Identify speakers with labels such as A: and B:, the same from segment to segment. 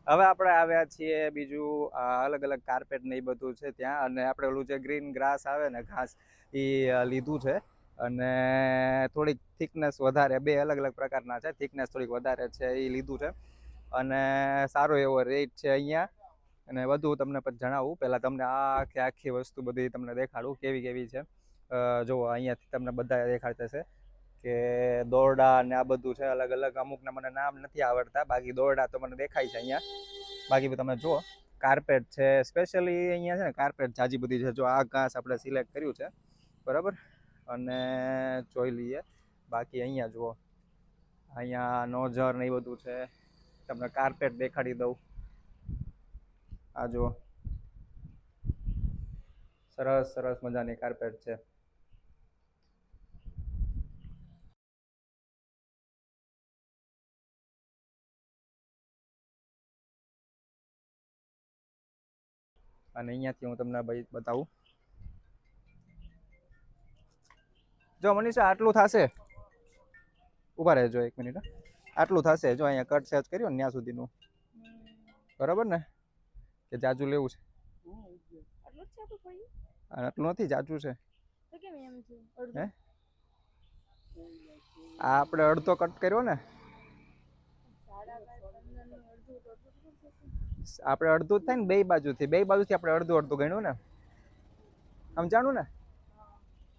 A: હવે આપણે આવ્યા છીએ બીજું અલગ અલગ કાર્પેટ ને એ બધું છે ત્યાં, અને આપણે ઓલું જે ગ્રીન ગ્રાસ આવે ને ઘાસ એ લીધું છે. અને થોડીક થિકનેસ વધારે, બે અલગ અલગ પ્રકારના છે, થિકનેસ થોડીક વધારે છે એ લીધું છે. અને સારો એવો રેટ છે અહીંયા. અને વધુ તમને પછી જણાવું, પહેલાં તમને આખી વસ્તુ બધી તમને દેખાડું કેવી કેવી છે. જુઓ અહીંયાથી તમને બધા દેખાડતા છે કે દોરડા ને આ બધું છે અલગ અલગ. અમુકના મને નામ નથી આવડતા, બાકી દોરડા તો મને દેખાય છે અહીંયા. બાકી તમે જુઓ કાર્પેટ છે, સ્પેશિયલી અહીંયા છે ને કાર્પેટ જાજી બધી છે. જો આ ઘાસ આપણે સિલેક્ટ કર્યું છે બરાબર, અને જોઈ લઈએ. બાકી અહીંયા જુઓ, અહીંયા નોઝર ને એ બધું છે. તમને કાર્પેટ દેખાડી દઉં. આ જુઓ, સરસ સરસ મજાની કાર્પેટ છે. અને અહીંયાથી હું તમને ભાઈ બતાવું. જો મનીષા આટલું થશે, ઉભા રહેજો એક મિનિટ. આટલું થશે, જો અહીંયા કટ સેચ કર્યો ને ત્યાં સુધીનું, બરાબર ને? કે જાજુ લેવું છે? આટલું નથી, જાજુ છે. હે, આ આપણે અડધો કટ કર્યો ને, આપણે અડધું જ થાય ને બે બાજુથી. બે બાજુથી આપણે અડધું અડધું ગણ્યું ને, સમજાણું ને?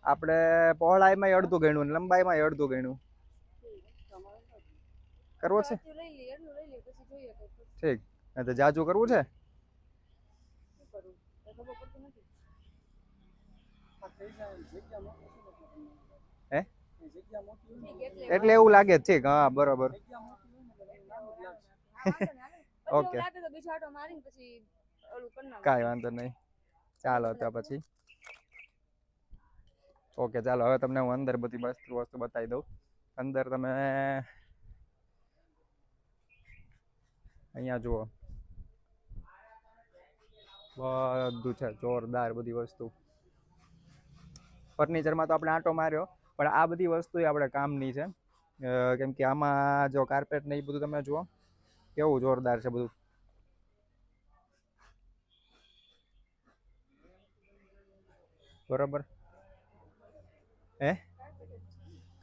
A: આપણે પહોળાઈમાં અડધું ગણ્યું ને લંબાઈમાં અડધું ગણ્યું. કરવો છે? ઠીક. તો જાજુ કરવું છે? હે, એટલે એવું લાગે. ઠીક, હા બરોબર. ઓકે, કાંઈ વાંધો નહીં. ચાલો તો પછી ઓકે, ચાલો હવે તમને હું અંદર બધી વસ્તુ બતાવી દઉં. અંદર તમે અહીંયા જુઓ, બધું છે જોરદાર બધી વસ્તુ. ફર્નિચરમાં તો આપણે આંટો માર્યો, પણ આ બધી વસ્તુ આપણે કામની છે. કેમ કે આમાં જો કાર્પેટ ને એ બધું તમે જુઓ કેવું જોરદાર છે બધું. બરોબર, હે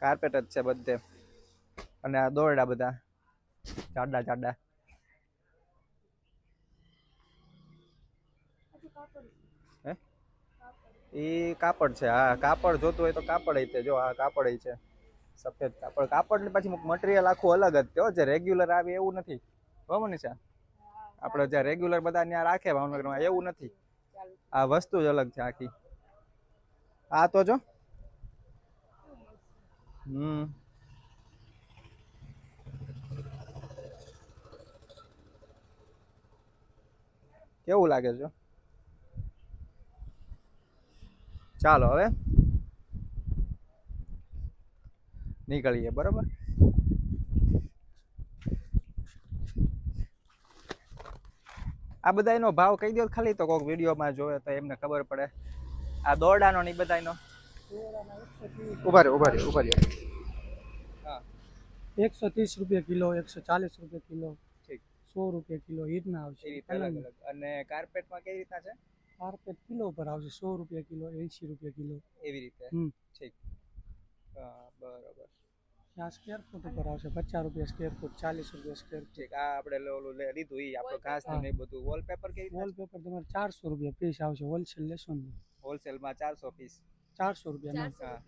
A: કાર્પેટ જ છે બધે. અને આ દોરડા બધા જાડા જાડા. હે, એ કાપડ છે. હા, કાપડ જોતું હોય તો કાપડ છે. જો આ કાપડ છે, સફેદ કાપડ. કાપડ ને પછી મટીરિયલ આખું અલગ જ છે, જે રેગ્યુલર આવે એવું નથી. બરાબર ને? આપણે જે રેગ્યુલર બધા ત્યાં રાખે ભાવનગરમાં એવું નથી. આ વસ્તુ જ અલગ છે આખી. આ તો જો, કેવું લાગે છે? ચાલો હવે નીકળીએ. બરાબર, આ બધા એનો ભાવ કહી દો ખાલી, તો કોઈક વિડીયોમાં જોવે તો એમને ખબર પડે. આ દોરડાનો ને બધાનો ઉભા રહ્યો. હા,
B: 130 રૂપિયા કિલો, 140 રૂપિયા કિલો, 100 રૂપિયા કિલો રીતના આવશે.
A: અલગ અલગ. અને કાર્પેટમાં કેવી રીતના છે?
B: કાર્પેટ કિલો પર આવશે, 100 રૂપિયા કિલો, 80 રૂપિયા કિલો,
A: એવી રીતે. ઠીક, હા બરોબર.
B: આ સ્ક્વેર ફૂટ ઉપર આવશે, 50 રૂપિયા સ્ક્વેર ફૂટ, 40 રૂપિયા સ્ક્વેર ફૂટ.
A: ઠીક. આ આપણે ઓલું લીધું ઈ આપણે ઘાસ ને બધું. વોલપેપર કેવી?
B: વોલપેપર તમારે 400 રૂપિયા પીસ આવશે, હોલસેલ લેશો ને.
A: હોલસેલમાં 400 પીસ?
B: 400 રૂપિયા.
A: હા,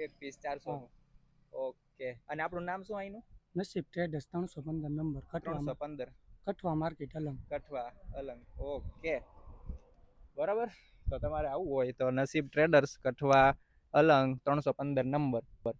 A: એક પીસ 400. ઓકે. અને આપણું નામ શું અહીંનું?
B: Naseeb traders, 315 number,
A: 315,
B: Kathwa market, Alang.
A: Kathwa Alang. Okay બરાબર. તો તમારે આવવું હોય તો નસીબ ટ્રેડર્સ, કઠવા અલંગ, 315 નંબર પર.